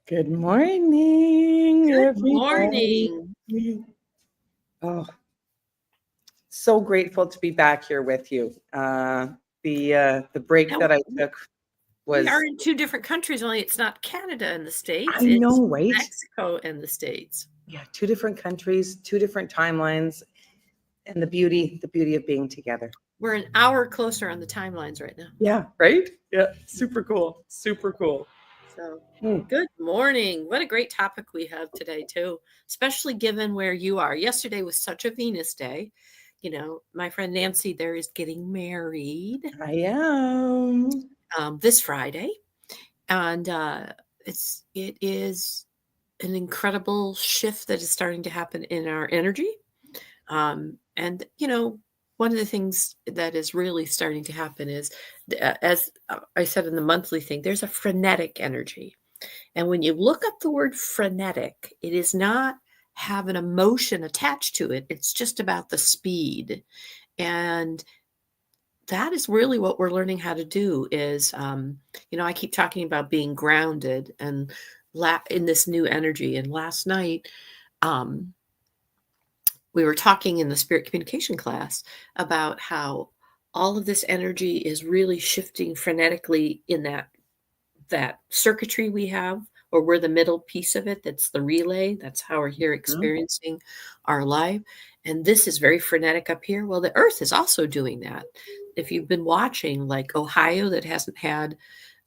Good morning, Good everybody. morning. Oh, so grateful to be back here with you. The break Now, that I took we are was, in two different countries, only it's not Canada and the States, I it's know, right? Mexico and the States. Yeah, two different countries, two different timelines, and the beauty of being together. We're an hour closer on the timelines right now. Yeah, right? Yeah, super cool. Super cool. So, Mm. good morning. What a great topic we have today, too, especially given where you are. Yesterday was such a Venus day. You know, my friend Nancy there is getting married I am. this Friday. And it is an incredible shift that is starting to happen in our energy. And, one of the things that is really starting to happen is, as I said in the monthly thing, there's a frenetic energy. And when you look up the word frenetic, it is not have an emotion attached to it. It's just about the speed. And that is really what we're learning how to do is, I keep talking about being grounded and in this new energy. And last night, um, we were talking in the spirit communication class about how all of this energy is really shifting frenetically in that circuitry we have, or we're the middle piece of it. That's the relay. That's how we're here experiencing our life. And this is very frenetic up here. Well, the earth is also doing that. If you've been watching, like Ohio, that hasn't had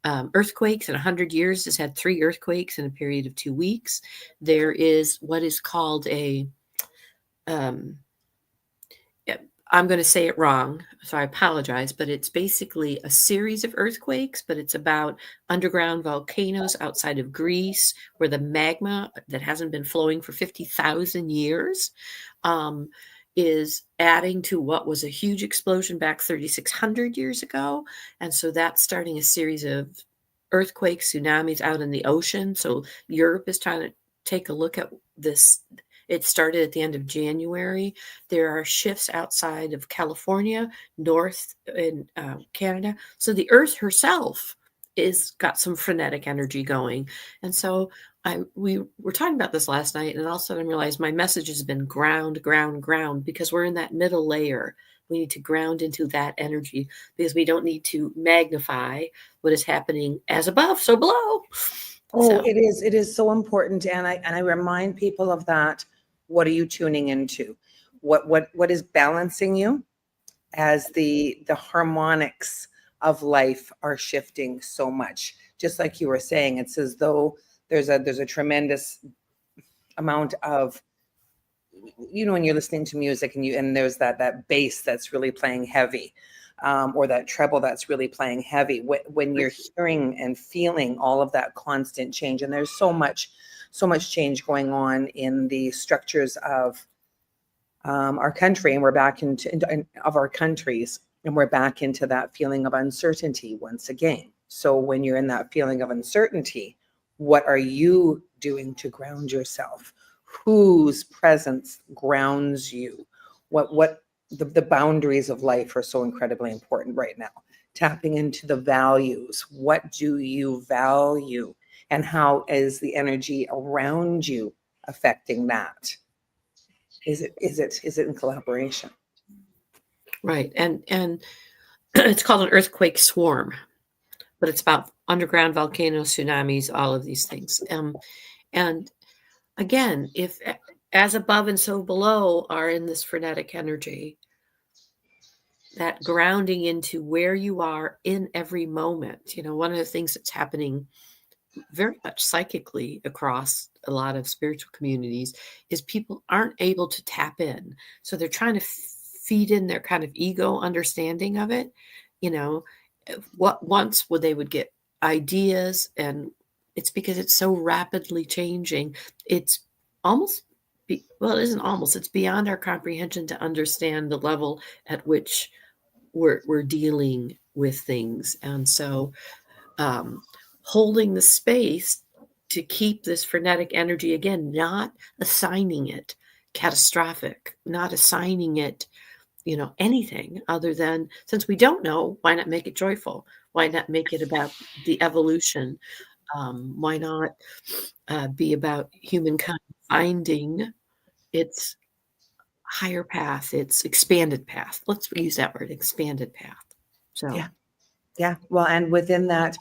earthquakes in 100 years, has had 3 earthquakes in a period of 2 weeks. There is what is called a um, I'm going to say it wrong, so I apologize, but it's basically a series of earthquakes, but it's about underground volcanoes outside of Greece, where the magma that hasn't been flowing for 50,000 years is adding to what was a huge explosion back 3,600 years ago. And so that's starting a series of earthquakes, tsunamis out in the ocean. So Europe is trying to take a look at this. It started at the end of January. There are shifts outside of California, north in Canada. So the earth herself is got some frenetic energy going. And so we were talking about this last night, and all of a sudden I realized my message has been ground, because we're in that middle layer. We need to ground into that energy because we don't need to magnify what is happening as above, so below. Oh, it is. It is so important. And I remind people of that. What are you tuning into? What is balancing you as the harmonics of life are shifting so much? Just like you were saying, it's as though there's a tremendous amount of, when you're listening to music and there's that bass that's really playing heavy, or that treble that's really playing heavy. When you're hearing and feeling all of that constant change, and there's so much change going on in the structures of our country, and we're back into of our countries, and we're back into that feeling of uncertainty once again. So when you're in that feeling of uncertainty, what are you doing to ground yourself? Whose presence grounds you? What the boundaries of life are so incredibly important right now. Tapping into the values. What do you value? And how is the energy around you affecting that? Is it in collaboration? Right. And it's called an earthquake swarm, but it's about underground volcanoes, tsunamis, all of these things. And again, if as above and so below are in this frenetic energy, that grounding into where you are in every moment. One of the things that's happening very much psychically across a lot of spiritual communities is people aren't able to tap in. So they're trying to feed in their kind of ego understanding of it. What once would they would get ideas, and it's because it's so rapidly changing. It's almost it isn't almost, it's beyond our comprehension to understand the level at which we're dealing with things. And so holding the space to keep this frenetic energy, again, not assigning it catastrophic, not assigning it, anything other than, since we don't know, why not make it joyful? Why not make it about the evolution Why not be about humankind finding its higher path, its expanded path? Let's use that word, expanded path. So, Yeah. Yeah. Well, and within that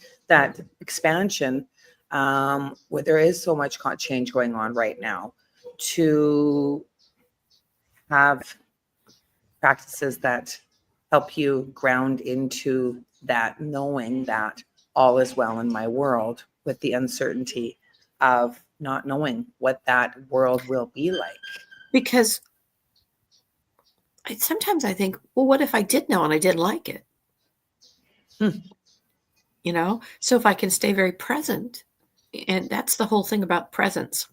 expansion, where there is so much change going on right now, to have practices that help you ground into that knowing that all is well in my world, with the uncertainty of not knowing what that world will be like. because sometimes I think, well, what if I did know and I didn't like it? Hmm. So if I can stay very present, and that's the whole thing about present.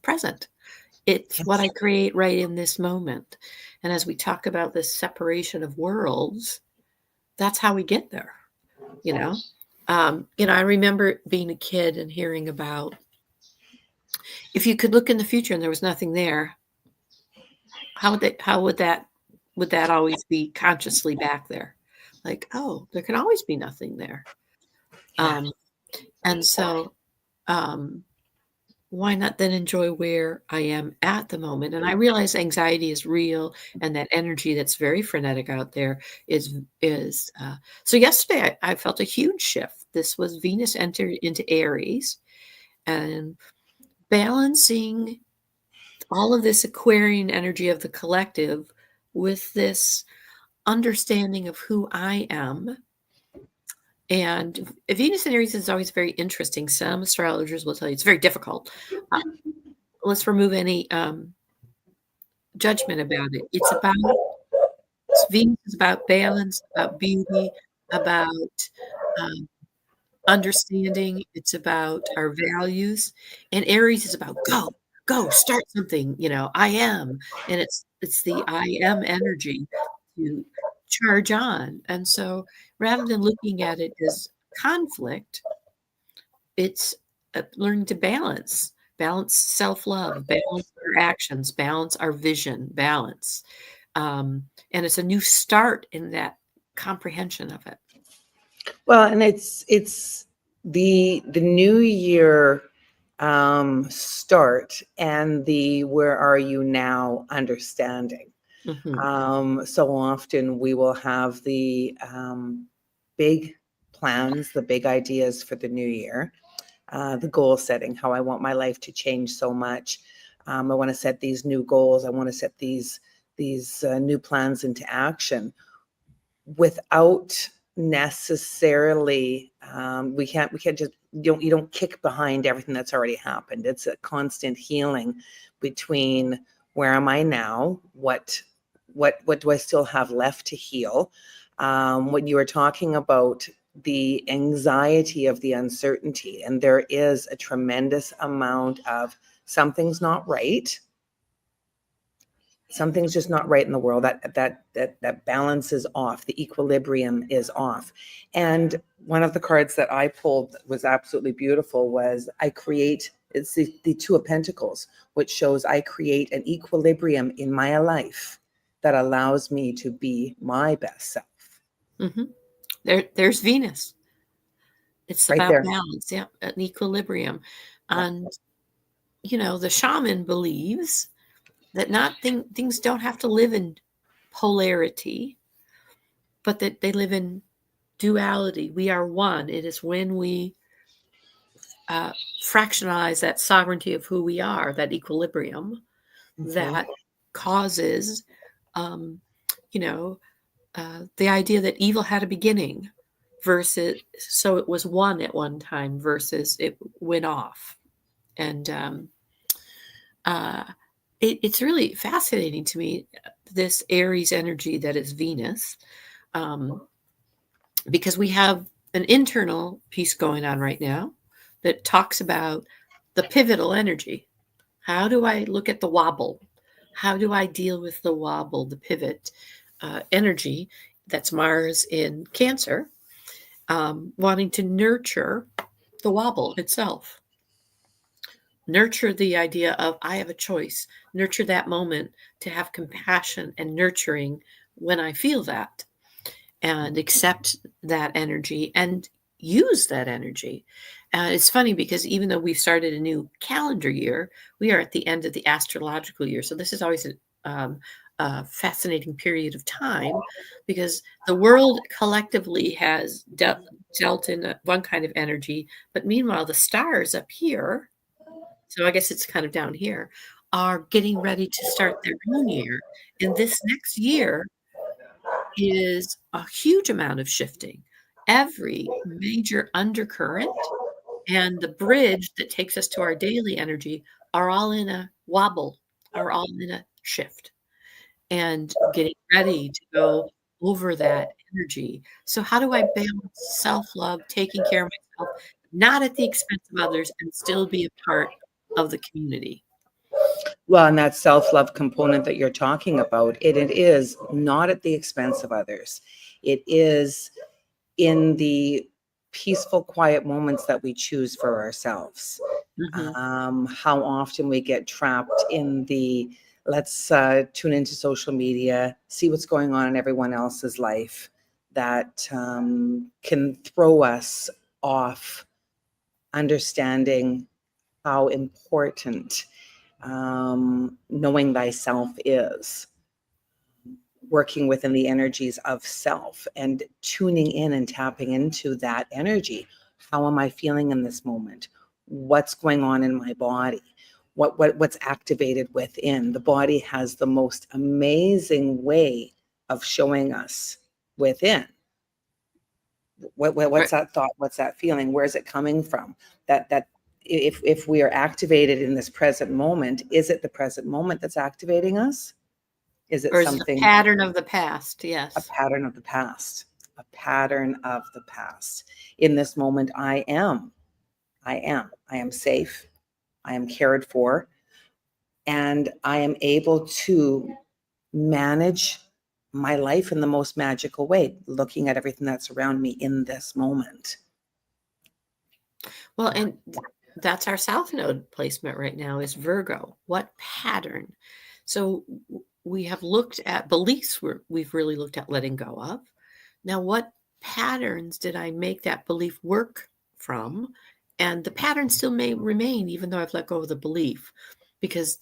It's what I Yes. create right in this moment. And as we talk about this separation of worlds, that's how we get there. you know I remember being a kid and hearing about, if you could look in the future and there was nothing there, how would that always be consciously back there? Like, oh, there can always be nothing there. Yeah. And so, um why not then enjoy where I am at the moment? And I realize anxiety is real, and that energy that's very frenetic out there is. So yesterday I felt a huge shift. This was Venus entered into Aries, and balancing all of this Aquarian energy of the collective with this understanding of who I am. And Venus in Aries is always very interesting. Some astrologers will tell you it's very difficult. Uh, let's remove any judgment about it. Venus is about balance, about beauty, about um, understanding. It's about our values, and Aries is about go, start something. I am, and it's the I am energy to charge on. And so, rather than looking at it as conflict, it's learning to balance self-love, balance our actions, balance our vision, balance. And it's a new start in that comprehension of it. Well, and it's the new year start, and the where are you now understanding. Mhm. So often we will have the big plans, the big ideas for the new year, the goal setting, how I want my life to change so much. I want to set these new goals. I want to set these new plans into action without necessarily. We can't just you don't kick behind everything that's already happened. It's a constant healing between where am I now, what do I still have left to heal. When you were talking about the anxiety of the uncertainty, and there is a tremendous amount of something's not right, something's just not right in the world, that balance is off, the equilibrium is off. And one of the cards that I pulled that was absolutely beautiful was it's the Two of Pentacles, which shows I create an equilibrium in my life that allows me to be my best self. Mhm. There's Venus. It's Right about there. balance, yeah, an equilibrium. Yeah. And the shaman believes that not things don't have to live in polarity, but that they live in duality. We are one. It is when we fractionalize that sovereignty of who we are, that equilibrium, Mhm. that causes, um, you know, the idea that evil had a beginning versus, so it was one at one time versus it went off. And uh, it's really fascinating to me, this Aries energy that is Venus, um, because we have an internal piece going on right now that talks about the pivotal energy. How do I look at the wobble? How do I deal with the wobble, the pivot energy? That's Mars in Cancer, wanting to nurture the wobble itself. Nurture the idea of I have a choice. Nurture that moment to have compassion and nurturing when I feel that, and accept that energy and use that energy. It's funny because even though we've started a new calendar year, we are at the end of the astrological year. So this is always a fascinating period of time because the world collectively has dealt in one kind of energy, but meanwhile, the stars up here, so I guess it's kind of down here, are getting ready to start their own year. And this next year is a huge amount of shifting. Every major undercurrent and the bridge that takes us to our daily energy are all in a wobble, are all in a shift and getting ready to go over that energy. So how do I balance self-love, taking care of myself, not at the expense of others, and still be a part of the community? Well, and that self-love component that you're talking about, it is not at the expense of others. It is in the peaceful, quiet moments that we choose for ourselves. Mhm. How often we get trapped in the let's tune into social media, see what's going on in everyone else's life, that can throw us off understanding how important knowing thyself is, working within the energies of self and tuning in and tapping into that energy. How am I feeling in this moment? What's going on in my body? What's activated within? The body has the most amazing way of showing us within. What's Right. that thought? What's that feeling? Where's it coming from? That if we are activated in this present moment, is it the present moment that's activating us? Is it Or is it a something, pattern of the past? a Yes. pattern of the past? A pattern of the past. In this moment, I am safe. I am cared for, and I am able to manage my life in the most magical way, looking at everything that's around me in this moment. Well, Yeah. and that's our South Node placement right now is Virgo. What pattern? So we have looked at beliefs we've really looked at letting go of. Now, what patterns did I make that belief work from? And the pattern still may remain even though I've let go of the belief because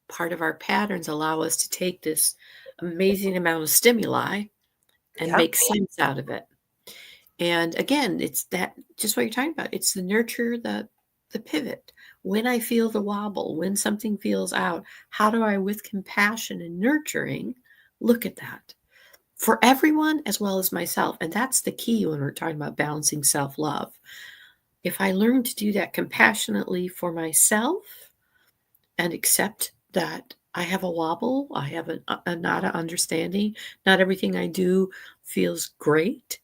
part of our patterns allow us to take this amazing amount of stimuli and Yeah. make sense out of it. And again, it's that just what you're talking about. It's the nurture, the pivot. When I feel the wobble, when something feels out, how do I, with compassion and nurturing, look at that for everyone as well as myself? And that's the key when we're talking about balancing self-love. If I learn to do that compassionately for myself and accept that I have a wobble, I have a not a understanding, not everything I do feels great,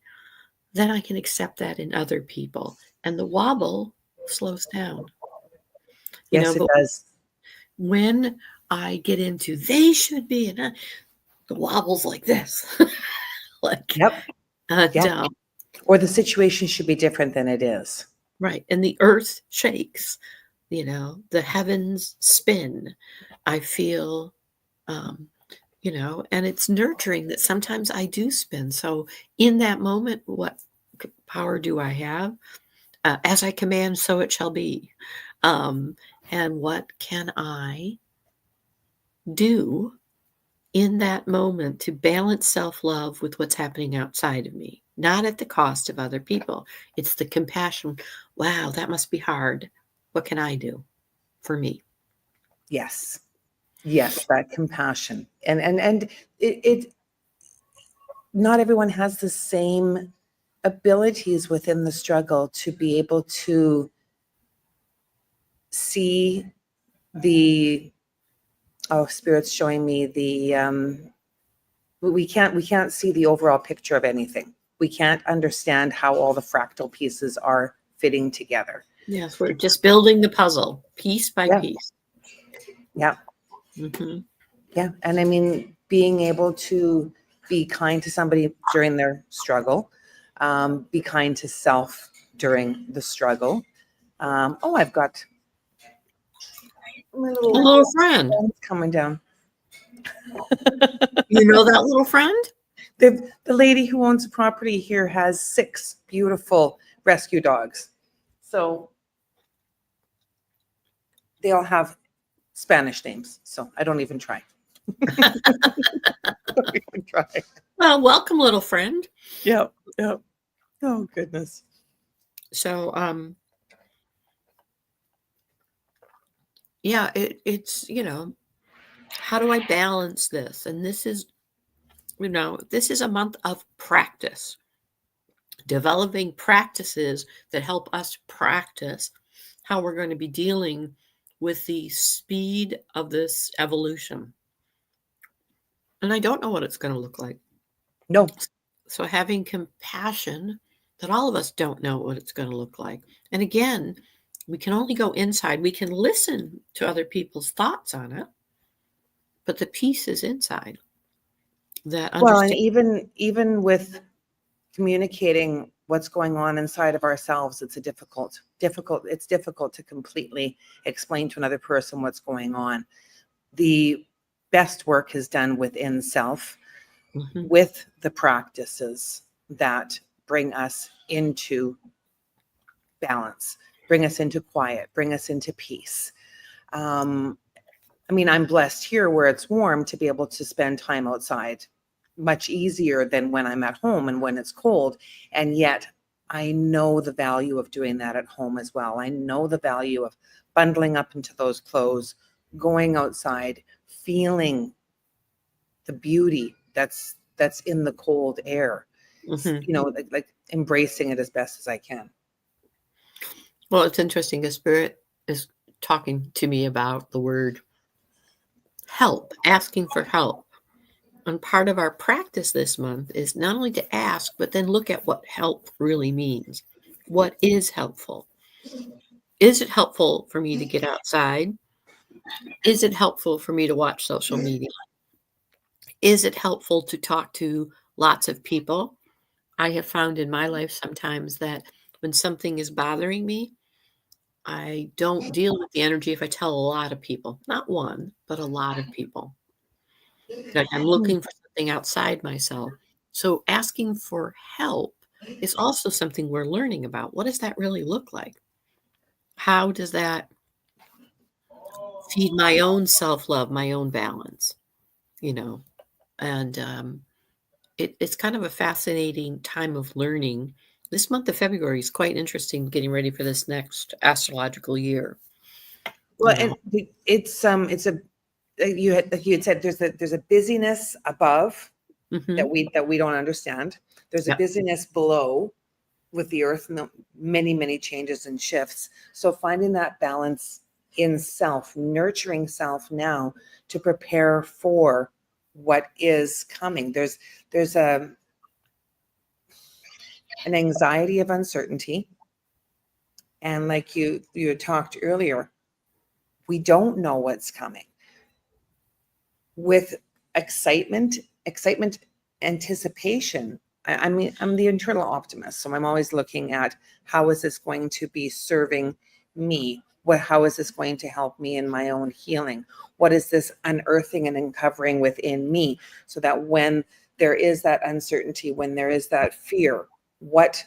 then I can accept that in other people. And the wobble slows down, Yes, it but does. when I get into they should be, and the wobble's like this, like, Yep. and Yep. Or the situation should be different than it is. right. And the earth shakes, the heavens spin. I feel, um, and it's nurturing that sometimes I do spin. So in that moment, what power do I have? As I command, so it shall be. Um, and what can I do in that moment to balance self love with what's happening outside of me? Not at the cost of other people. It's the compassion. Wow, that must be hard. What can I do for me? Yes. Yes, that compassion. And it not everyone has the same abilities within the struggle to be able to see the, oh, spirit's showing me the we can't see the overall picture of anything. We can't understand how all the fractal pieces are fitting together. Yes, we're just building the puzzle piece by Yeah. piece. Yeah. Hmm. Yeah. And I mean, being able to be kind to somebody during their struggle, be kind to self during the struggle. Oh, I've got my A little little friend. friends coming down. You know that little friend? The lady who owns the property here has 6 beautiful rescue dogs. So they all have Spanish names. So I don't even try. Don't even try. Well, welcome, little friend. Yep. Yep. Oh, goodness. So, yeah, it's, how do I balance this? And this is, this is a month of practice, developing practices that help us practice how we're going to be dealing with the speed of this evolution. And I don't know what it's going to look like. No. So having compassion that all of us don't know what it's going to look like. And again, we can only go inside. We can listen to other people's thoughts on it, but the peace is inside. That Well, and understand. even with communicating what's going on inside of ourselves, it's difficult to completely explain to another person what's going on. The best work is done within self Mhm. with the practices that bring us into balance, bring us into quiet, bring us into peace. I mean, I'm blessed here where it's warm to be able to spend time outside much easier than when I'm at home and when it's cold. And yet I know the value of doing that at home as well. I know the value of bundling up into those clothes, going outside, feeling the beauty that's in the cold air. Mhm. You know, like embracing it as best as I can. Well, it's interesting. The spirit is talking to me about the word help, asking for help. And part of our practice this month is not only to ask, but then look at what help really means. What is helpful? Is it helpful for me to get outside? Is it helpful for me to watch social media? Is it helpful to talk to lots of people? I have found in my life sometimes that when something is bothering me, I don't deal with the energy if I tell a lot of people, not one, but a lot of people. Like I'm looking for something outside myself. So asking for help is also something we're learning about. What does that really look like? How does that feed my own self-love, my own balance, you know? And it's kind of a fascinating time of learning. This month of February is quite interesting, getting ready for this next astrological year. Well, and it's a like you had said there's a busyness above Hmm. that we don't understand. There's a Yep. busyness below with the earth and the many changes and shifts. So finding that balance in self, nurturing self now to prepare for what is coming. There's an anxiety of uncertainty, and like you had talked earlier, we don't know what's coming. With excitement, anticipation. I mean, I'm the internal optimist, so I'm always looking at how is this going to be serving me? How is this going to help me in my own healing? What is this unearthing and uncovering within me so that when there is that uncertainty, when there is that fear, what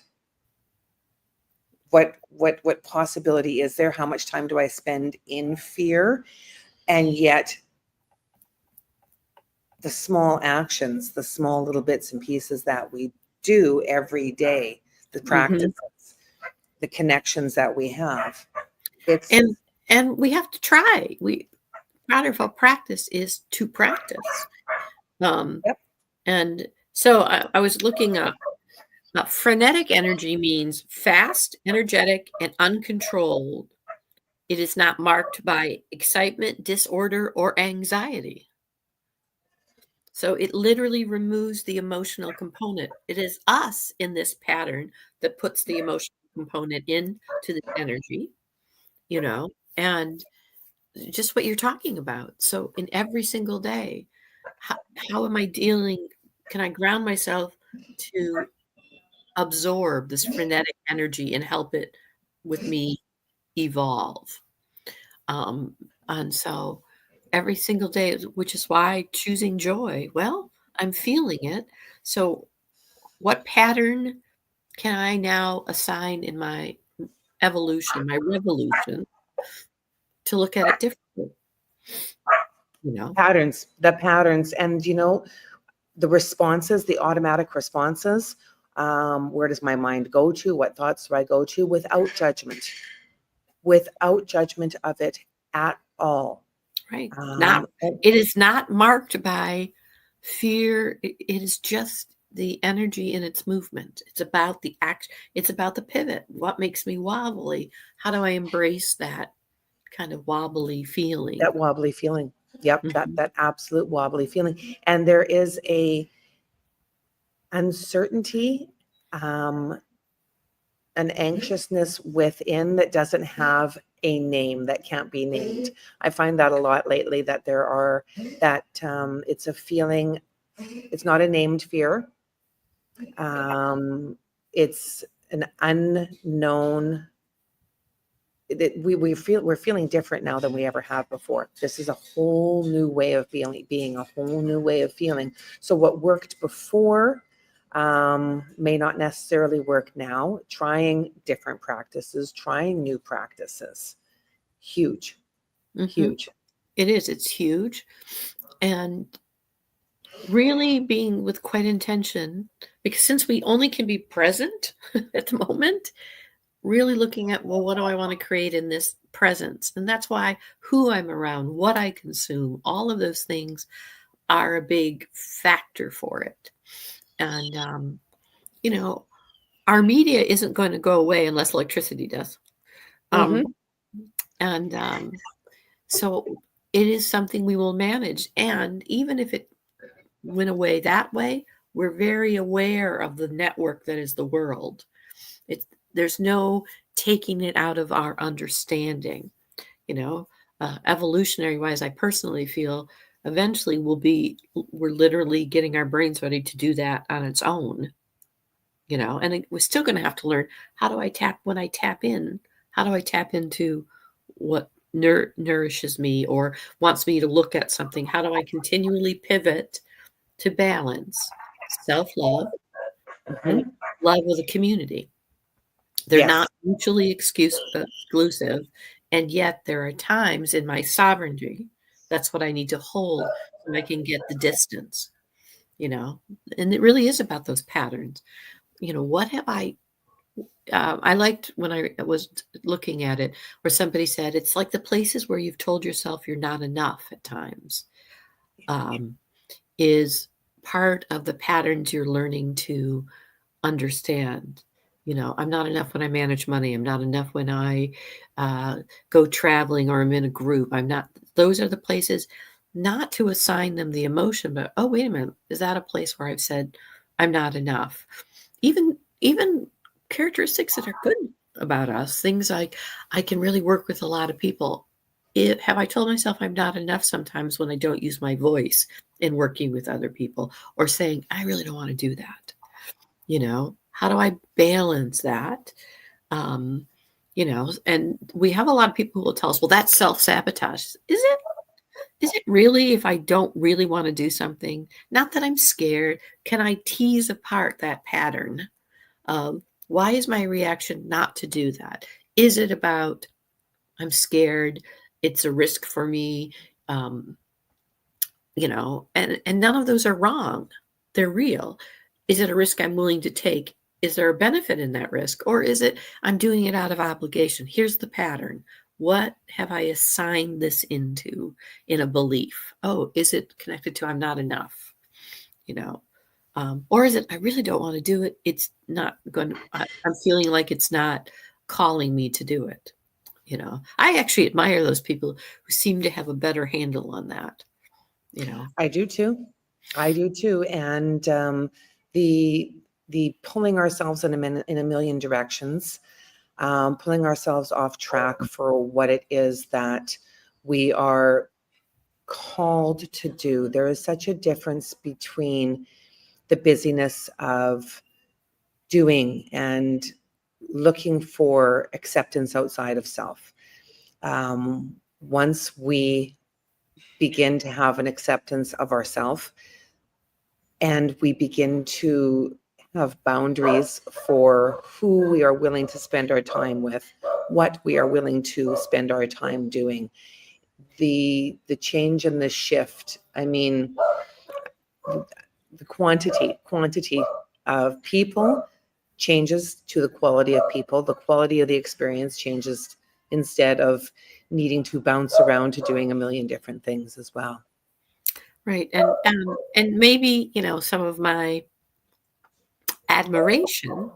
possibility is there? How much time do I spend in fear? And yet the small actions, the small little bits and pieces that we do every day, the Hmm. practices, the connections that we have. It's And we have to try. Part of our practice is to practice. Um, yep. and so I was looking up. Frenetic energy means fast, energetic, and uncontrolled. It is not marked by excitement, disorder, or anxiety. So it literally removes the emotional component. It is us in this pattern that puts the emotional component into the energy, you know, and just what you're talking about. So in every single day, how, how am I dealing? Can I ground myself to absorb this frenetic energy and help it with me evolve? Um, and so every single day, which is why choosing joy, well, I'm feeling it. So what pattern can I now assign in my evolution, my revolution, to look at it differently, you know? The patterns, and the responses, the automatic responses. Where does my mind go to? What thoughts do I go to without judgment of it at all? Right. Um, It is not marked by fear. It is just the energy in its movement. It's about the act. It's about the pivot. What makes me wobbly? How do I embrace that kind of wobbly feeling? that wobbly feeling. Yep, Mhm. that absolute wobbly feeling. And there is a uncertainty, an anxiousness within that doesn't have a name, that can't be named. I find that a lot lately, that it's a feeling, it's not a named fear. It's an unknown, that we're feeling different now than we ever have before. This is a whole new way of being a whole new way of feeling. So what worked before may not necessarily work now. Trying different practices, trying new practices, huge, Mhm. huge. It is. It's huge. And really being with quite intention, because since we only can be present at the moment, really looking at, well, what do I want to create in this presence? And that's why who I'm around, what I consume, all of those things are a big factor for it. And, you know, our media isn't going to go away unless electricity does. Mm-hmm. Um, and so it is something we will manage. And even if it went away that way, we're very aware of the network that is the world. It's, there's no taking it out of our understanding. You know, evolutionary wise, I personally feel eventually we're literally getting our brains ready to do that on its own, and we're still going to have to learn, when I tap in, how do I tap into what nourishes me or wants me to look at something? How do I continually pivot to balance self-love and Mm-hmm. love of the community? They're Yes. not mutually exclusive, and yet there are times in my sovereignty, that's what I need to hold so I can get the distance, you know? And it really is about those patterns. What have I liked when I was looking at it, where somebody said, it's like the places where you've told yourself you're not enough at times, um, is part of the patterns you're learning to understand. I'm not enough when I manage money. I'm not enough when I go traveling or I'm in a group. I'm not. Those are the places, not to assign them the emotion, but oh, wait a minute, is that a place where I've said I'm not enough? Even characteristics that are good about us, things like I can really work with a lot of people. Have I told myself I'm not enough sometimes when I don't use my voice in working with other people, or saying I really don't want to do that? How do I balance that? um and we have a lot of people who will tell us, well, that's self-sabotage. Is it really? If I don't really want to do something, not that I'm scared, can I tease apart that pattern of, why is my reaction not to do that? Is it about, I'm scared, it's a risk for me? um and none of those are wrong. They're real. Is it a risk I'm willing to take? Is there a benefit in that risk? Or is it, I'm doing it out of obligation? Here's the pattern. What have I assigned this into in a belief? Oh, is it connected to I'm not enough? You know, or is it, I really don't want to do it. It's not going to, I'm feeling like it's not calling me to do it. I actually admire those people who seem to have a better handle on that, you know. I do too. I do too. And the the pulling ourselves in a million directions, pulling ourselves off track for what it is that we are called to do. There is such a difference between the busyness of doing and looking for acceptance outside of self. Once we begin to have an acceptance of ourself, and we begin to have boundaries for who we are willing to spend our time with, what we are willing to spend our time doing. The change and the shift. I mean, the quantity of people changes to the quality of people. The quality of the experience changes instead of needing to bounce around to doing a million different things as well. Right. And maybe, some of my admiration,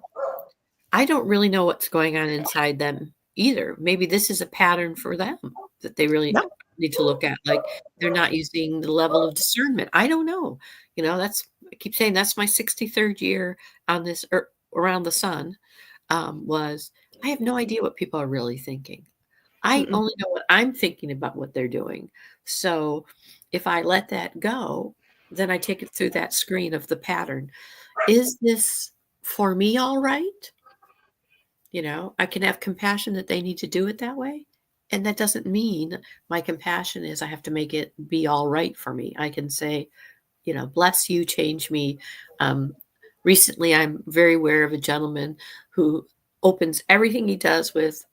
I don't really know what's going on inside them either. Maybe this is a pattern for them that they really Yeah. need to look at. Like they're not using the level of discernment. I don't know. I keep saying that's my 63rd year on this around the sun. Was I have no idea what people are really thinking. I Mm-mm. only know what I'm thinking about what they're doing. So if I let that go, then I take it through that screen of the pattern. Is this for me all right? I can have compassion that they need to do it that way. And that doesn't mean my compassion is I have to make it be all right for me. I can say, bless you, change me. Um, Recently, I'm very aware of a gentleman who opens everything he does with,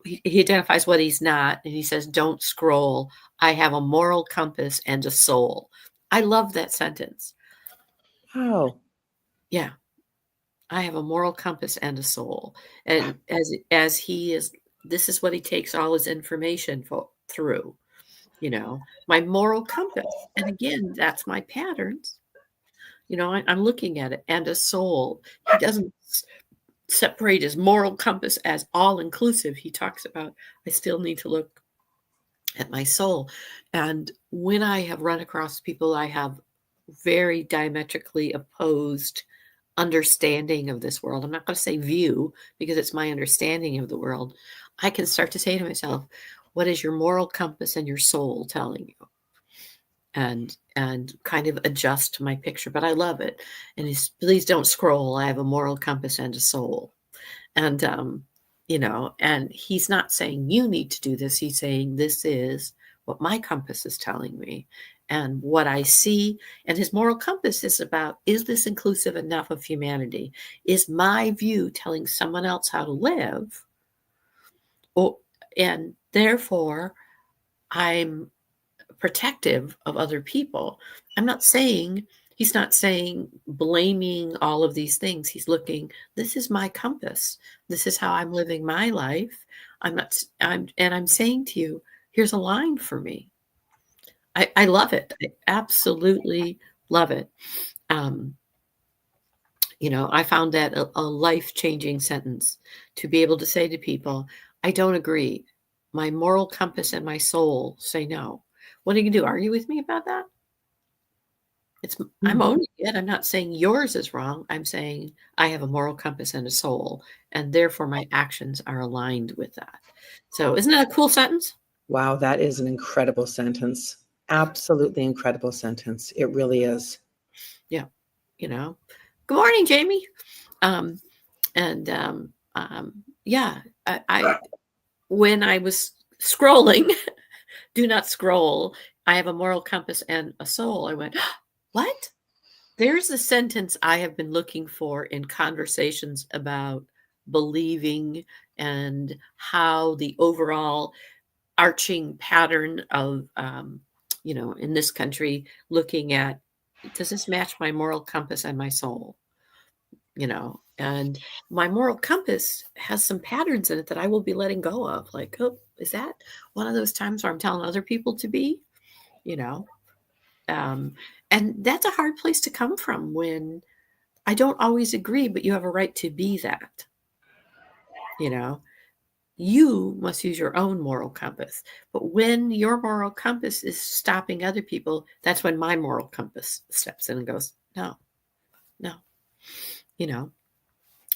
he identifies what he's not, and he says, don't scroll. I have a moral compass and a soul. I love that sentence. Wow. Yeah. I have a moral compass and a soul. And as he is, this is what he takes all his information through, my moral compass. And again, that's my patterns. I'm looking at it and a soul. He doesn't separate his moral compass as all inclusive. He talks about, I still need to look at my soul. And when I have run across people I have very diametrically opposed understanding of this world, I'm not going to say view because it's my understanding of the world, I can start to say to myself, what is your moral compass and your soul telling you? And kind of adjust my picture. But I love it. And he's, please don't scroll. I have a moral compass and a soul. And and he's not saying you need to do this. He's saying this is what my compass is telling me and what I see. And his moral compass is about, is this inclusive enough of humanity? Is my view telling someone else how to live? And therefore I'm protective of other people. He's not saying blaming all of these things. He's looking, this is my compass. This is how I'm living my life. I'm saying to you, here's a line for me. I love it. I absolutely love it. I found that a life-changing sentence to be able to say to people, I don't agree. My moral compass and my soul say no. What are you going to do? Argue with me about that? I'm owning it. I'm not saying yours is wrong. I'm saying I have a moral compass and a soul, and therefore my actions are aligned with that. So isn't that a cool sentence? Wow, that is an incredible sentence. Absolutely incredible sentence. It really is. Yeah. Good morning, Jamie. Yeah, I when I was scrolling, do not scroll. I have a moral compass and a soul. I went, what? There's a sentence I have been looking for in conversations about believing and how the overall arching pattern of, in this country, looking at, does this match my moral compass and my soul? And my moral compass has some patterns in it that I will be letting go of. Like, oh, is that one of those times where I'm telling other people to be, you know? And that's a hard place to come from when I don't always agree, but you have a right to be that. You must use your own moral compass. But when your moral compass is stopping other people, that's when my moral compass steps in and goes, no, no, you know.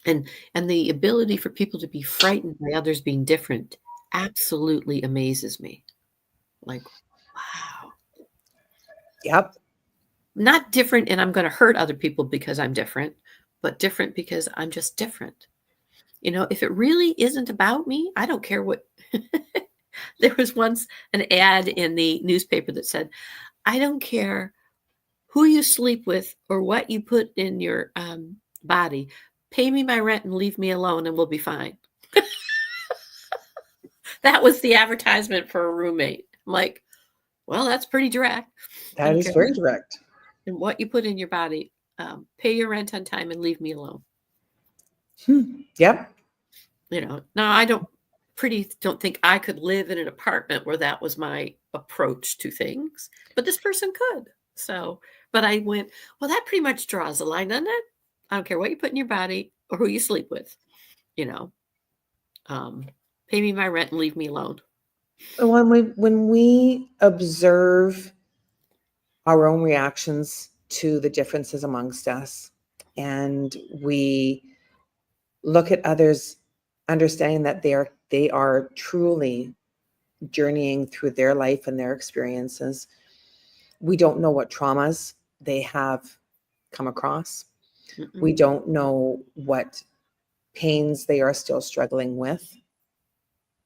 And the ability for people to be frightened by others being different absolutely amazes me. Like, wow. Yep. Not different and I'm going to hurt other people because I'm different, but different because I'm just different. If it really isn't about me, I don't care what. There was once an ad in the newspaper that said, I don't care who you sleep with or what you put in your body, pay me my rent and leave me alone and we'll be fine. That was the advertisement for a roommate. I'm like, well, that's pretty direct. That is Okay. very direct. And what you put in your body, pay your rent on time and leave me alone. Yep. Now I don't think I could live in an apartment where that was my approach to things, but this person could. So, but I went, well, that pretty much draws a line, doesn't it? I don't care what you put in your body or who you sleep with, pay me my rent and leave me alone. When we observe our own reactions to the differences amongst us, and we look at others, understanding that they are truly journeying through their life and their experiences, we don't know what traumas they have come across. Mm-mm. We don't know what pains they are still struggling with.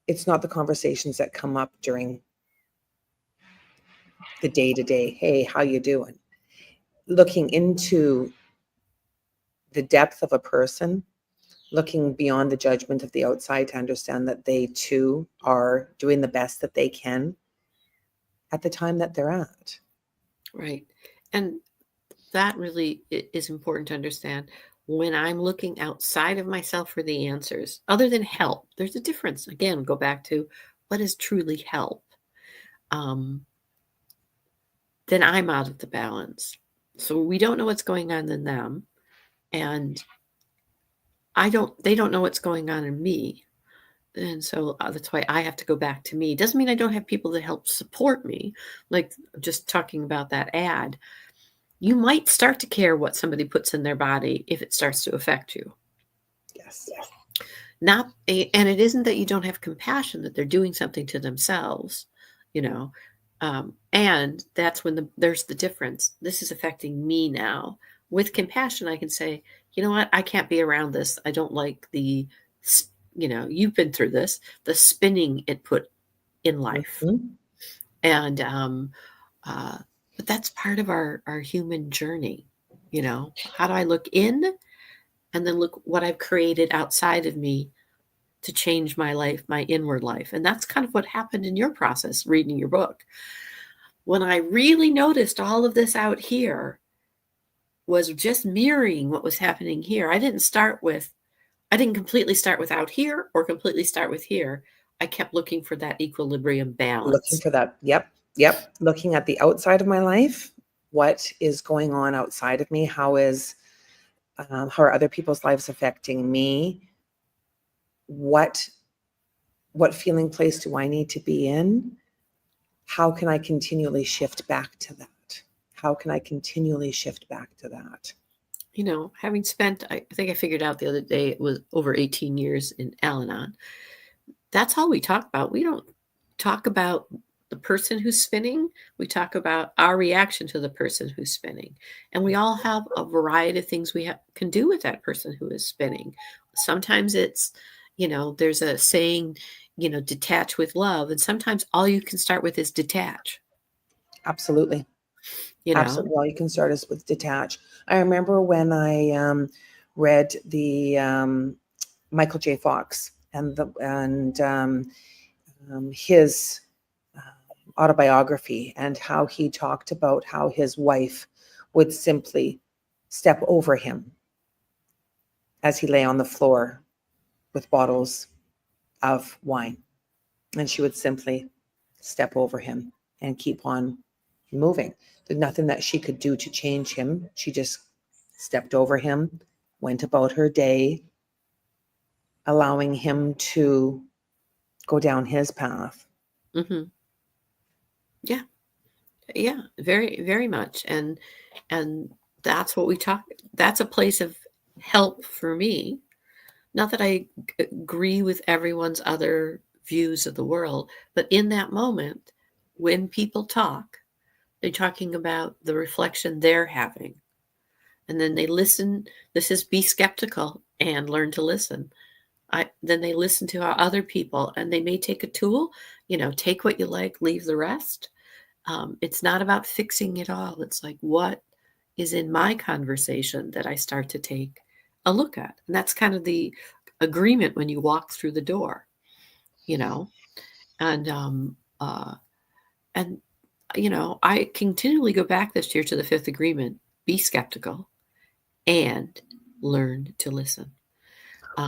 It's not the conversations that come up during the day-to-day, hey, how you doing? Looking into the depth of a person, looking beyond the judgment of the outside to understand that they too are doing the best that they can at the time that they're at. Right. And that really is important to understand. When I'm looking outside of myself for the answers, other than help, there's a difference. Again, go back to what is truly help. Then I'm out of the balance. So we don't know what's going on in them. And they don't know what's going on in me. And so that's why I have to go back to me. Doesn't mean I don't have people that help support me. Like just talking about that ad, you might start to care what somebody puts in their body if it starts to affect you. Yes. And it isn't that you don't have compassion, that they're doing something to themselves, and that's when there's the difference. This is affecting me now. With compassion, I can say, you know what? I can't be around this. I don't like you've been through this, the spinning it put in life. Mm-hmm. And, but that's part of our human journey. How do I look in and then look what I've created outside of me to change my life, my inward life. And that's kind of what happened in your process, reading your book. When I really noticed all of this out here was just mirroring what was happening here. I didn't completely start with out here or completely start with here. I kept looking for that equilibrium balance. Looking for that. Yep. Looking at the outside of my life. What is going on outside of me? How are other people's lives affecting me? What feeling place do I need to be in? How can I continually shift back to that? Having spent, I think I figured out the other day, it was over 18 years in Al-Anon. That's all we talk about. We don't talk about the person who's spinning. We talk about our reaction to the person who's spinning. And we all have a variety of things we can do with that person who is spinning. Sometimes it's, there's a saying, detach with love. And sometimes all you can start with is detach. Absolutely. Absolutely. All you can start is with detach. I remember when I read the Michael J. Fox and his autobiography, and how he talked about how his wife would simply step over him as he lay on the floor with bottles of wine. And she would simply step over him and keep on moving. There's nothing that she could do to change him. She just stepped over him, went about her day, allowing him to go down his path. Mm-hmm. Yeah, very, very much. And that's what that's a place of help for me. Not that I agree with everyone's other views of the world, but in that moment, when people talk, they're talking about the reflection they're having. And then they listen. This is be skeptical and learn to listen. Then they listen to how other people, and they may take a tool, take what you like, leave the rest. It's not about fixing it all. It's like, what is in my conversation that I start to take a look at. And that's kind of the agreement when you walk through the door, you know. And and you know, I continually go back this year to the fifth agreement: be skeptical and learn to listen.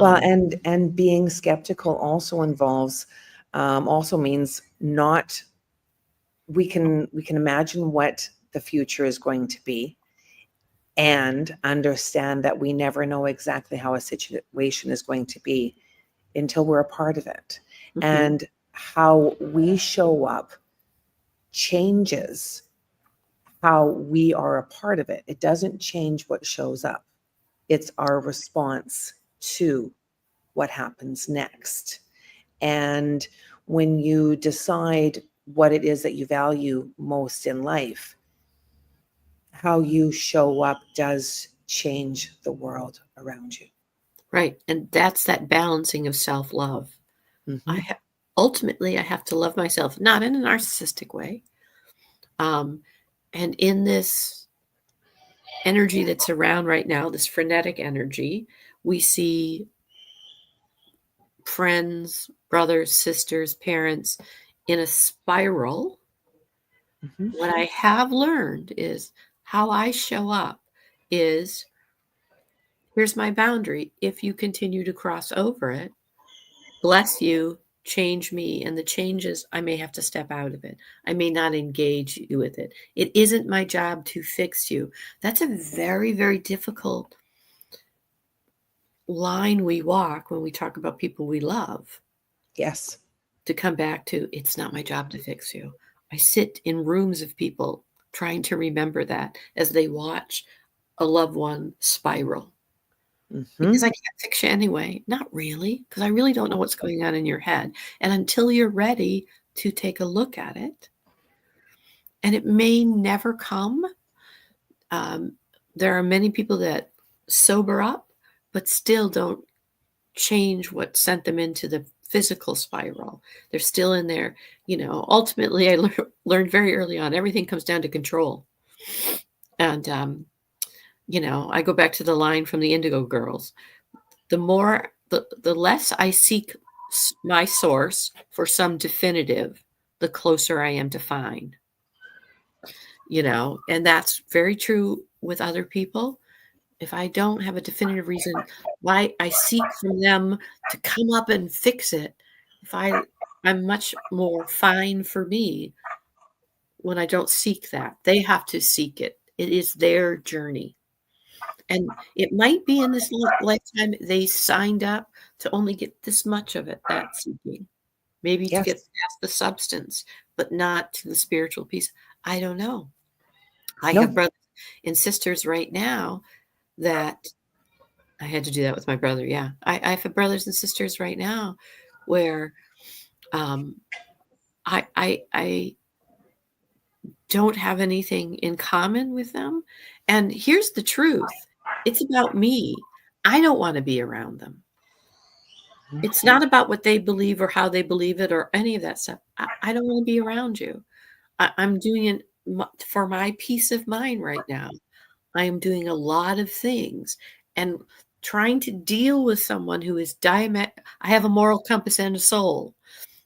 Well, Um, and being skeptical also involves, also means not, we can imagine what the future is going to be and understand that we never know exactly how a situation is going to be until we're a part of it. mhm. And how we show up changes how we are a part of it. It doesn't change what shows up. It's our response to what happens next. And when you decide what it is that you value most in life, how you show up does change the world around you. Right. And that's that balancing of self-love. I Mhm. ha- Ultimately I have to love myself, not in a narcissistic way. Um, and in this energy that's around right now, this frenetic energy, we see friends, brothers, sisters, parents in a spiral. Mhm. What I have learned is how I show up is, here's my boundary. If you continue to cross over it, bless you, change me. And the changes, I may have to step out of it. I may not engage you with it. It isn't my job to fix you. That's a very, very difficult line we walk when we talk about people we love, Yes. to come back to, it's not my job to fix you. I sit in rooms of people trying to remember that as they watch a loved one spiral. Because I Mhm. can't fix you anyway. Not really, because I really don't know what's going on in your head. And until you're ready to take a look at it, and it may never come, um, there are many people that sober up, but still don't change what sent them into the physical spiral. They're still in there. You know, ultimately, I learned very early on, everything comes down to control. And, you know, I go back to the line from the Indigo Girls. The less I seek my source for some definitive, the closer I am to find, you know, and that's very true with other people. If I don't have a definitive reason why I seek from them to come up and fix it, if I'm much more fine for me when I don't seek that. They have to seek it. It is their journey. And it might be in this lifetime they signed up to only get this much of it, that seeking, maybe to get Yes. past the substance, but not to the spiritual piece. I don't know. I have No. brothers and sisters right now that I had to do that with my brother. Yeah. I have brothers and sisters right now where um, I don't have anything in common with them. And here's the truth. It's about me. I don't want to be around them. It's not about what they believe or how they believe it or any of that stuff. I don't want to be around you. I'm doing it for my peace of mind right now. I am doing a lot of things and trying to deal with someone who is I have a moral compass and a soul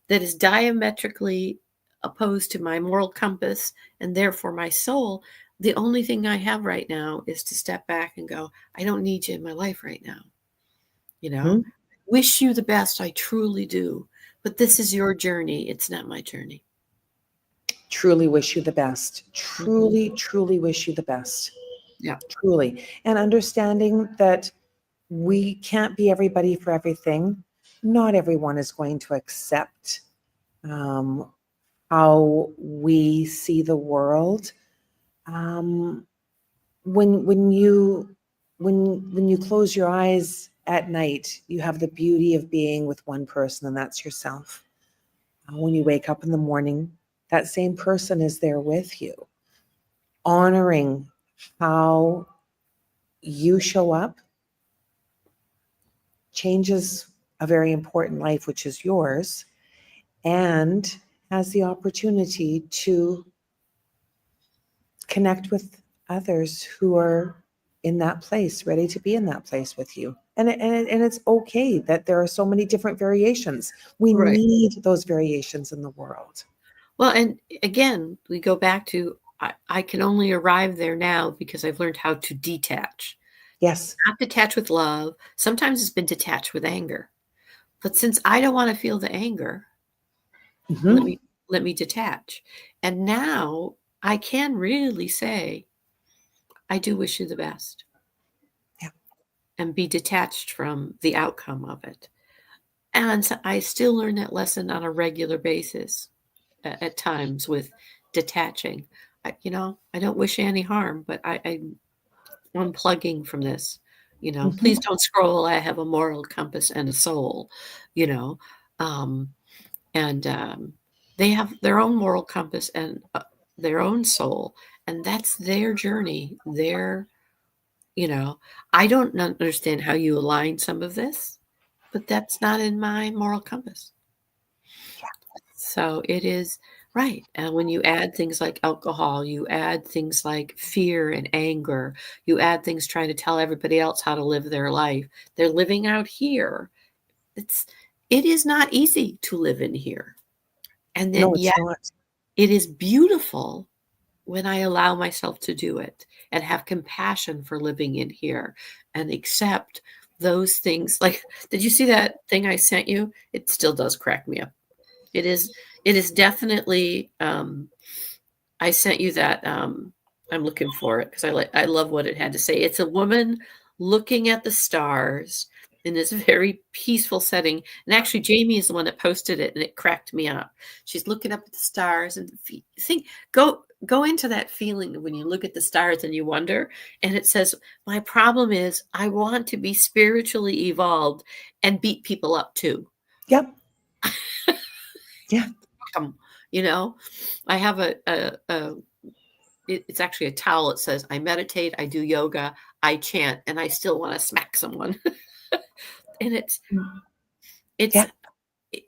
that is diametrically opposed to my moral compass and therefore my soul. The only thing I have right now is to step back and go, I don't need you in my life right now. You know, Mhm. wish you the best. I truly do. But this is your journey. It's not my journey. Truly wish you the best. Hmm. Truly, truly wish you the best. Yeah. Truly. And understanding that we can't be everybody for everything. Not everyone is going to accept um, how we see the world. Um, when you close your eyes at night, you have the beauty of being with one person, and that's yourself. When you wake up in the morning, that same person is there with you, honoring how you show up changes a very important life, which is yours, and has the opportunity to connect with others who are in that place, ready to be in that place with you. And it's okay that there are so many different variations. We Right. need those variations in the world. Well, and again, we go back to I can only arrive there now because I've learned how to detach. Yes. Not detach with love. Sometimes it's been detached with anger. But since I don't want to feel the anger, let Mhm. me let me detach. And now I can really say, I do wish you the best Yeah. and be detached from the outcome of it. And so I still learn that lesson on a regular basis at times with detaching. I don't wish Annie harm, but I'm unplugging from this. Please Mhm. don't scroll. I have a moral compass and a soul, you know. Um, and they have their own moral compass and their own soul, and that's their journey. I don't understand how you align some of this, but that's not in my moral compass. So it is right. And when you add things like alcohol, you add things like fear and anger, you add things trying to tell everybody else how to live their life. They're living out here. It's it is not easy to live in here. And then No, yet it's not. it is beautiful when I allow myself to do it and have compassion for living in here and accept those things. Like, did you see that thing I sent you? It still does crack me up. It is definitely, I sent you that, I'm looking for it because I love what it had to say. It's a woman looking at the stars in this very peaceful setting, and actually, Jamie is the one that posted it, and it cracked me up. She's looking up at the stars and think go into that feeling when you look at the stars and you wonder, and it says, "My problem is I want to be spiritually evolved and beat people up too." Yep. Yeah. Come, you know? I have it's actually a towel. It says, "I meditate, I do yoga, I chant, and I still wanna smack someone." And it's Yeah.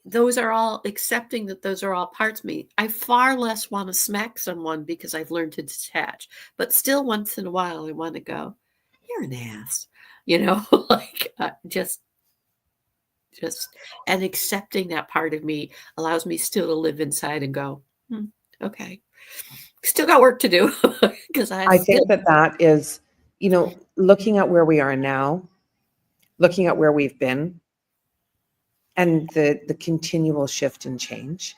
those are all accepting that those are all parts of me. I far less wanna smack someone because I've learned to detach, but still once in a while, I wanna go, "You're an ass," you know? Like, just and accepting that part of me allows me still to live inside and go, "Hmm, okay. Still got work to do," because I I still think that that is, looking at where we are now, looking at where we've been, and the continual shift and change.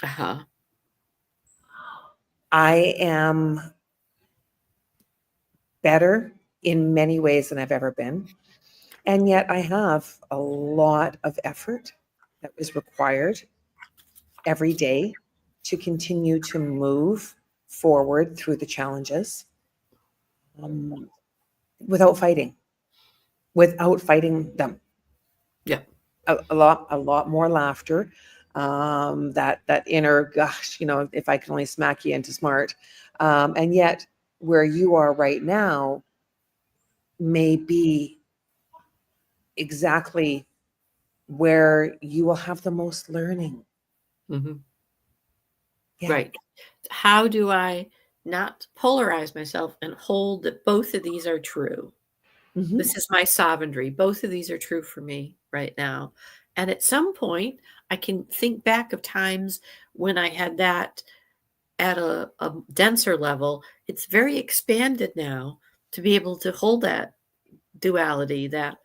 Uh-huh. I am better in many ways than I've ever been. And yet I have a lot of effort that is required every day to continue to move forward through the challenges, um, without fighting them. Yeah. A lot more laughter, that inner, gosh, if I can only smack you into smart. And yet where you are right now may be exactly where you will have the most learning. Mhm. Yeah. Right. How do I not polarize myself and hold that both of these are true? Hmm. This is my sovereignty. Both of these are true for me right now. And at some point, I can think back of times when I had that at a denser level. It's very expanded now to be able to hold that duality, that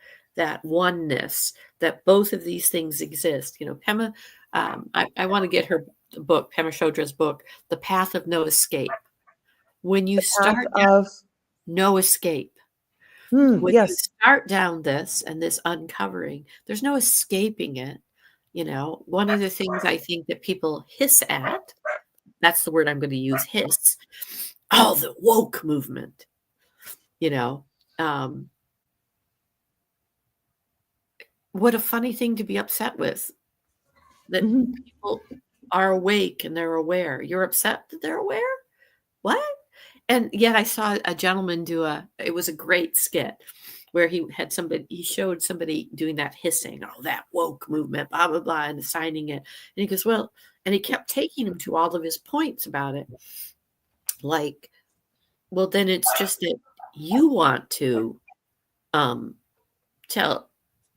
oneness, that both of these things exist. Pema, I want to get her book, Pema Chodra's book, The Path of No Escape. When you Path start of, no escape, when you yes. start down this and this uncovering, there's no escaping it. One of the things I think that people hiss at, that's the word I'm going to use, hiss. Oh, the woke movement, you know. Um, what a funny thing to be upset with. That Hmm. people are awake and they're aware. You're upset that they're aware? What? And yet I saw a gentleman it was a great skit where he showed somebody doing that hissing, oh, that woke movement, blah, blah, blah, and assigning it. And he goes, well, and he kept taking him to all of his points about it. Like, well, then it's just that you want to um,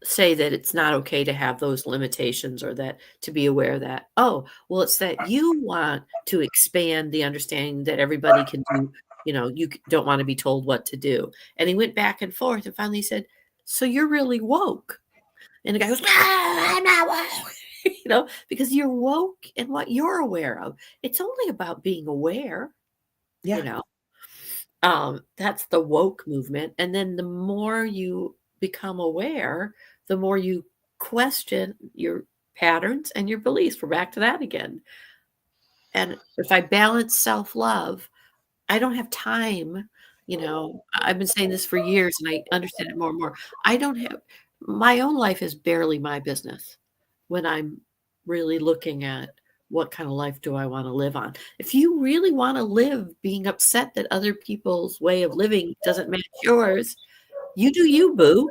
say that it's not okay to have those limitations, or that to be aware that, oh, well, it's that you want to expand the understanding that everybody can do, you don't want to be told what to do. And he went back and forth and finally said, so you're really woke. And the guy goes, I'm not woke, because you're woke in what you're aware of. It's only about being aware, Yeah. you know. That's the woke movement. And then the more you become aware, the more you question your patterns and your beliefs. We're back to that again. And if I balance self-love, I don't have time. I've been saying this for years and I understand it more and more. I don't have My own life is barely my business when I'm really looking at what kind of life do I want to live on. If you really want to live being upset that other people's way of living doesn't match yours, you do you, boo.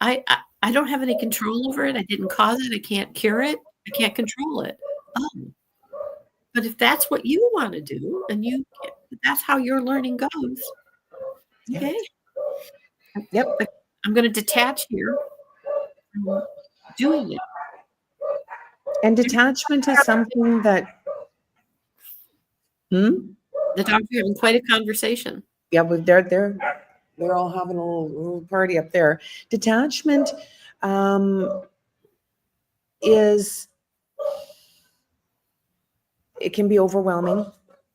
I don't have any control over it. I didn't cause it. I can't cure it. I can't control it. Oh, but if that's what you want to do, and that's how your learning goes, okay. Yep. I'm going to detach here from doing it. And detachment is something that, The dogs are having quite a conversation. yeah, they're all having a little party up there. Detachment is, it can be overwhelming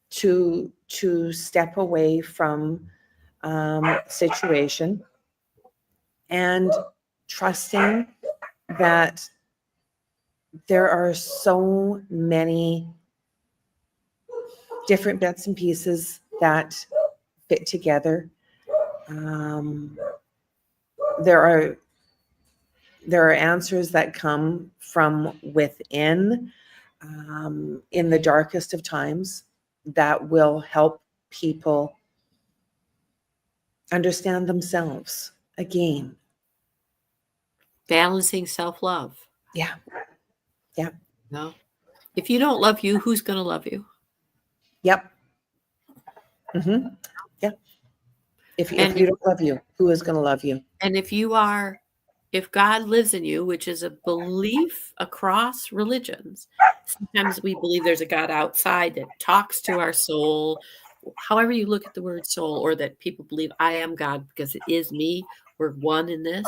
to step away from situation, and trusting that there are so many different bits and pieces that fit together. There are answers that come from within, in the darkest of times, that will help people understand themselves again. Balancing self-love. Yeah. Yeah. No. If you don't love you, who's going to love you? Yep. Mm-hmm. Yeah. If you don't love you, who is going to love you? And if God lives in you, which is a belief across religions, sometimes we believe there's a God outside that talks to our soul, however you look at the word soul, or that people believe I am God because it is me, we're one in this,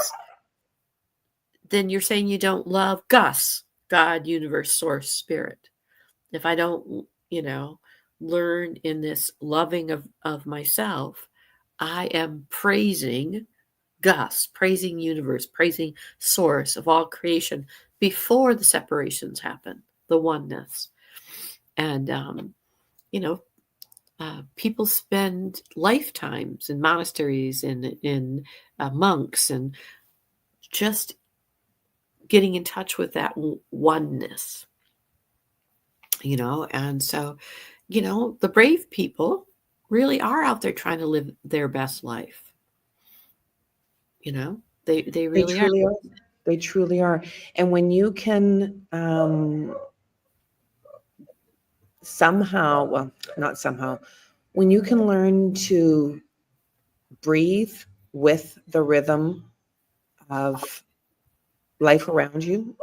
then you're saying you don't love Gus, God, universe, source, spirit. If I don't, learn in this loving of myself, I am praising Gus, praising universe, praising source of all creation before the separations happen, the oneness. And, people spend lifetimes in monasteries and in monks, and just getting in touch with that oneness, and so, the brave people really are out there trying to live their best life. They really are. They truly are. And when you can when you can learn to breathe with the rhythm of life around you,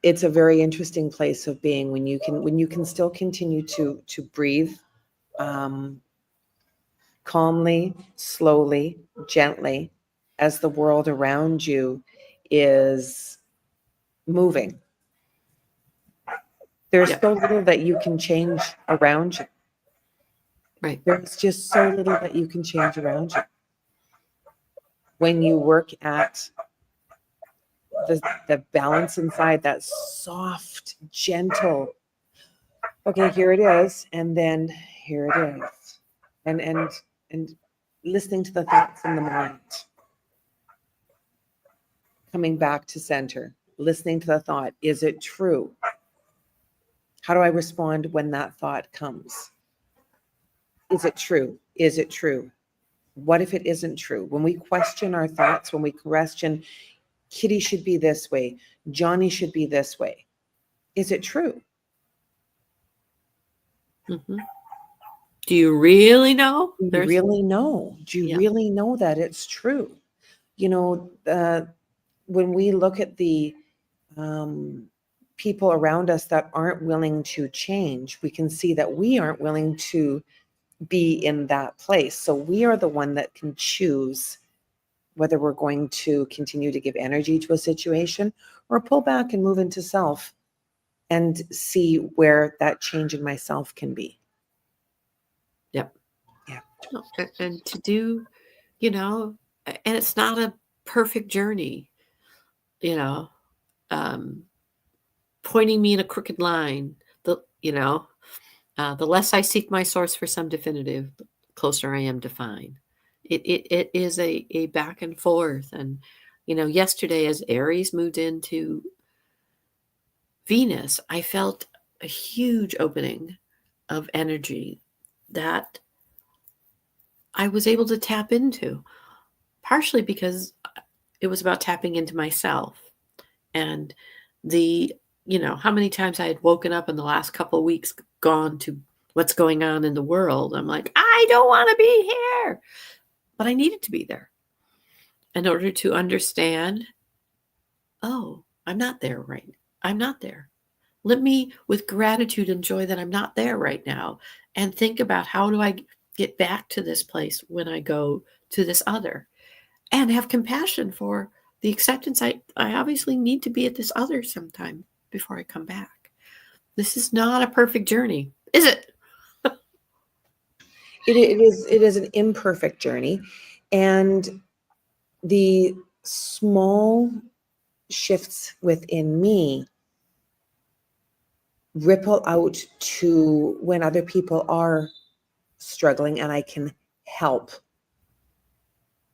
it's a very interesting place of being, when you can still continue to breathe calmly, slowly, gently, as the world around you is moving. There's so little that you can change around you. Right. There's just so little that you can change around you. When you work at the balance inside, that soft, gentle, okay, here it is, and then here it is. And listening to the thoughts in the mind. Coming back to center, listening to the thought. Is it true? How do I respond when that thought comes? Is it true? Is it true? What if it isn't true? When we question our thoughts, when we question, Kitty should be this way, Johnny should be this way, is it true? Mm-hmm. Do you really know? Do you really know? Do you Yeah. really know that it's true? You know, when we look at the people around us that aren't willing to change, we can see that we aren't willing to be in that place. So we are the one that can choose whether we're going to continue to give energy to a situation or pull back and move into self and see where that change in myself can be. Yep. Yeah. No, and to do, you know, and it's not a perfect journey, you know, um, pointing me in a crooked line. The less I seek my source for some definitive, the closer I am to find. It is a back and forth. And, yesterday as Aries moved into Venus, I felt a huge opening of energy that I was able to tap into, partially because it was about tapping into myself. And how many times I had woken up in the last couple of weeks, gone to what's going on in the world. I'm like, I don't want to be here, but I needed to be there in order to understand, oh, I'm not there right now. I'm not there. Let me, with gratitude, enjoy that I'm not there right now and think about how do I get back to this place when I go to this other, and have compassion for the acceptance. I obviously need to be at this other sometime before I come back. This is not a perfect journey, is it? It is an imperfect journey, and the small shifts within me ripple out to when other people are struggling and I can help.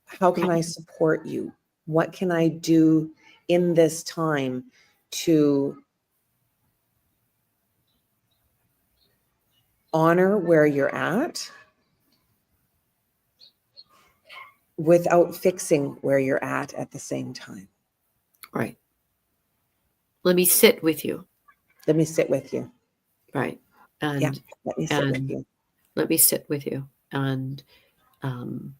How can I support you? What can I do in this time to honor where you're at without fixing where you're at the same time? Right. Let me sit with you. Let me sit with you. Right. Yeah, And let me sit with and you. let me sit with you. And um,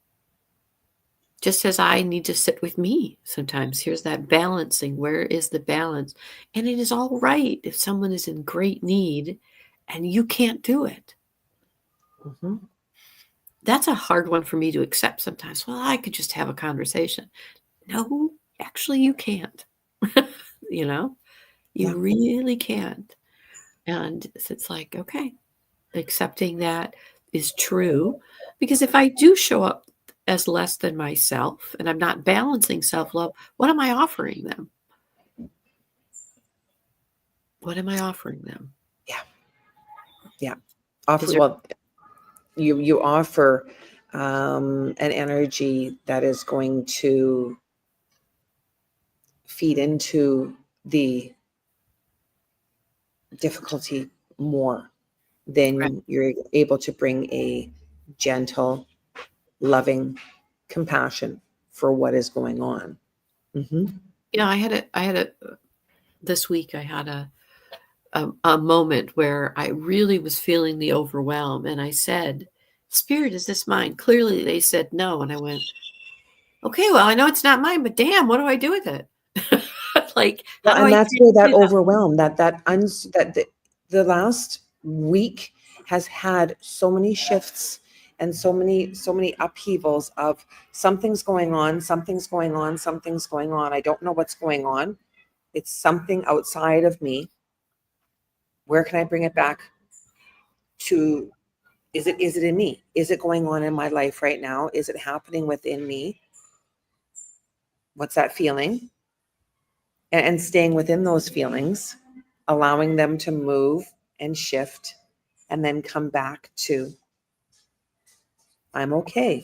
just as I need to sit with me sometimes, here's that balancing. Where is the balance? And it is all right if someone is in great need and you can't do it. Mhm. That's a hard one for me to accept sometimes. Well, I could just have a conversation. No, actually, you can't. you know, Yeah. you really can't. And it's like, okay, accepting that is true. Because if I do show up as less than myself and I'm not balancing self love, what am I offering them? What am I offering them? Yeah. Yeah. Is Offer, there, well, you offer an energy that is going to feed into the difficulty more right. than you're able to bring a gentle, loving compassion for what is going on. Hmm. This week I had a moment where I really was feeling the overwhelm. And I said, Spirit, is this mine? Clearly they said no. And I went, okay, well, I know it's not mine, but damn, what do I do with it? Like, how Well, do and I that's where that transmute overwhelm, that the last week has had so many shifts and so many upheavals of something's going on, something's going on, something's going on. I don't know what's going on. It's something outside of me. Where can I bring it back to? Is it in me? Is it going on in my life right now? Is it happening within me? What's that feeling? And staying within those feelings, allowing them to move and shift, and then come back to, I'm okay.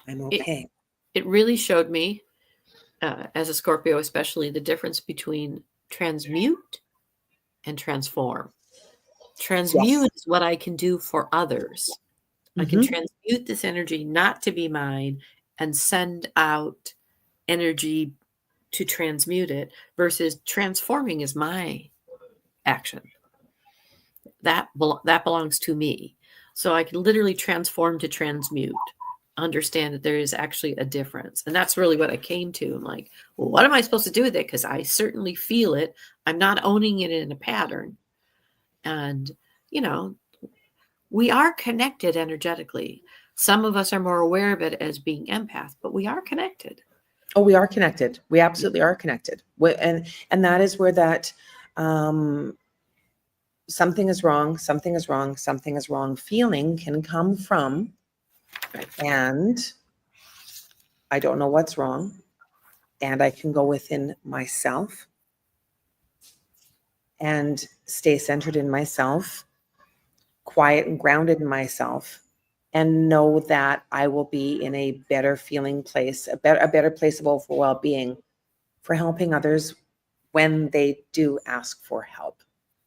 I'm it? okay. It really showed me, as a Scorpio, especially the difference between transmute and transform. Yes. Transmute is what I can do for others. I can Hmm. transmute this energy not to be mine and send out energy to transmute it, versus transforming is my action. That belongs to me. So I can literally transform to transmute, understand that there is actually a difference. And that's really what I came to. I'm like, well, what am I supposed to do with it? Because I certainly feel it. I'm not owning it in a pattern. And, you know, we are connected energetically. Some of us are more aware of it as being empath, but we are connected. Oh, we are connected. We absolutely are connected. And that is where that something is wrong, something is wrong, something is wrong feeling can come from. Right. And I don't know what's wrong. And I can go within myself and stay centered in myself, quiet and grounded in myself, and know that I will be in a better feeling place, a better place of overall well-being for helping others when they do ask for help,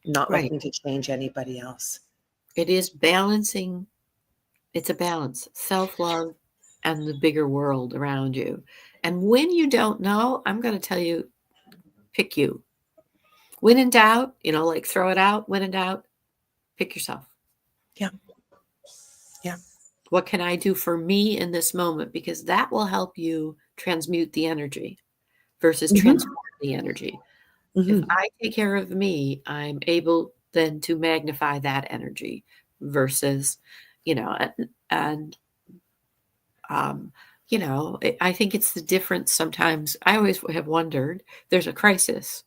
not Right. looking to change anybody else. It is balancing. It's a balance, self-love and the bigger world around you. And when you don't know, I'm going to tell you, pick you. When in doubt, like throw it out. When in doubt, pick yourself. Yeah. Yeah. What can I do for me in this moment? Because that will help you transmute the energy versus transform the energy. If I take care of me, I'm able then to magnify that energy versus, and I think it's the difference sometimes. I always have wondered, there's a crisis.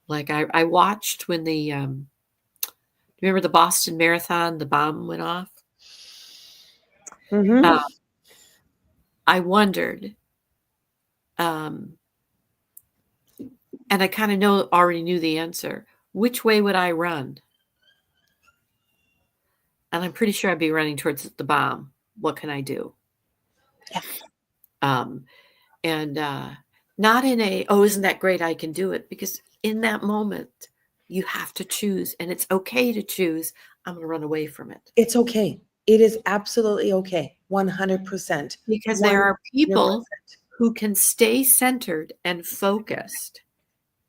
Like I watched when remember the Boston Marathon, the bomb went off? I wondered, and I kind of already knew the answer. Which way would I run? And I'm pretty sure I'd be running towards the bomb. What can I do? Yeah. And not in isn't that great? I can do it. Because in that moment, you have to choose, and it's okay to choose. I'm going to run away from it. It's okay. It is absolutely okay. 100%. Because there are people who can stay centered and focused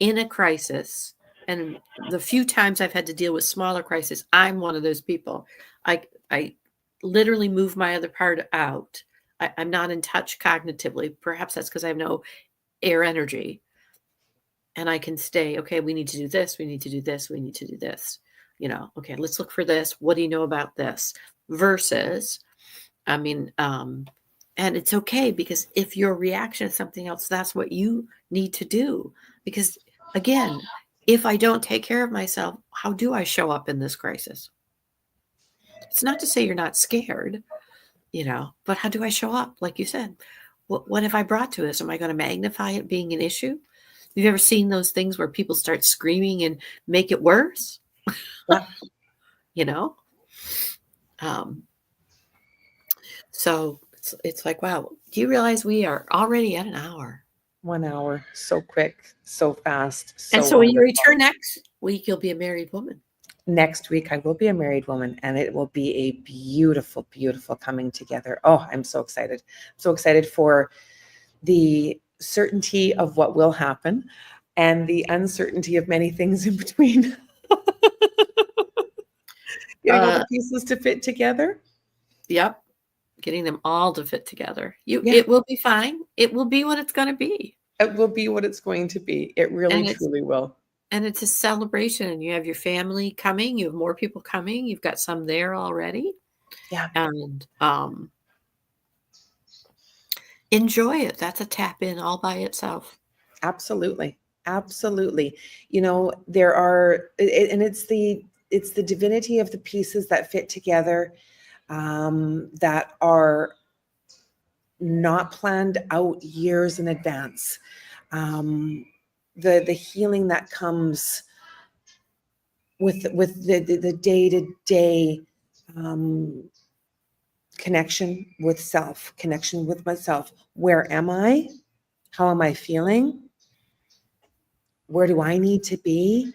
in a crisis. And the few times I've had to deal with smaller crises, I'm one of those people. I literally move my other part out. I'm not in touch cognitively. Perhaps that's because I have no air energy. And I can stay, okay, we need to do this. We need to do this. We need to do this. Okay, let's look for this. What do you know about this? Versus, and it's okay, because if your reaction is something else, that's what you need to do. Because again, if I don't take care of myself, how do I show up in this crisis? It's not to say you're not scared, but how do I show up? Like you said, what have I brought to this? Am I going to magnify it being an issue? You've ever seen those things where people start screaming and make it worse? Yeah. So it's like, wow, do you realize we are already at an hour? 1 hour. So quick, so fast. And so when you return next week, you'll be a married woman. Next week, I will be a married woman, and it will be a beautiful, beautiful coming together. Oh, I'm so excited. So excited for the certainty of what will happen and the uncertainty of many things in between. Getting all the pieces to fit together. Yep. Getting them all to fit together. It will be fine. It will be what it's going to be. It will be what it's going to be. It really, truly will. And it's a celebration. You have your family coming. You have more people coming. You've got some there already. Yeah. And enjoy it. That's a tap in all by itself. Absolutely. Absolutely. There are, and it's the divinity of the pieces that fit together, that are not planned out years in advance. The healing that comes with the day-to-day connection with self, connection with myself. Where am I? How am I feeling? Where do I need to be?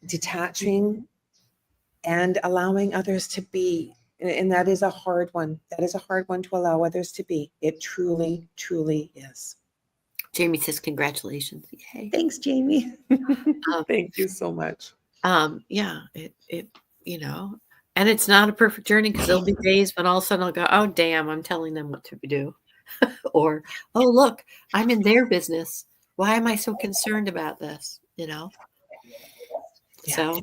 Detaching and allowing others to be. And that is a hard one. That is a hard one to allow others to be. It truly, truly is. Jamie says, congratulations. Yay. Thanks, Jamie. Thank you so much. Yeah, it And it's not a perfect journey because there'll be days when all of a sudden I'll go, oh, damn, I'm telling them what to do. Or, oh, look, I'm in their business. Why am I so concerned about this? Yeah. So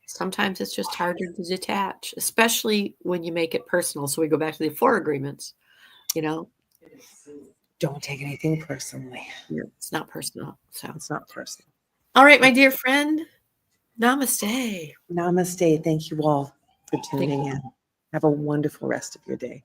sometimes it's just harder to detach, especially when you make it personal. So we go back to the 4 agreements, Don't take anything personally. it's not personal. So It's not personal. all right, my dear friend, namaste. Namaste. Thank you all for Thank tuning in. Have a wonderful rest of your day.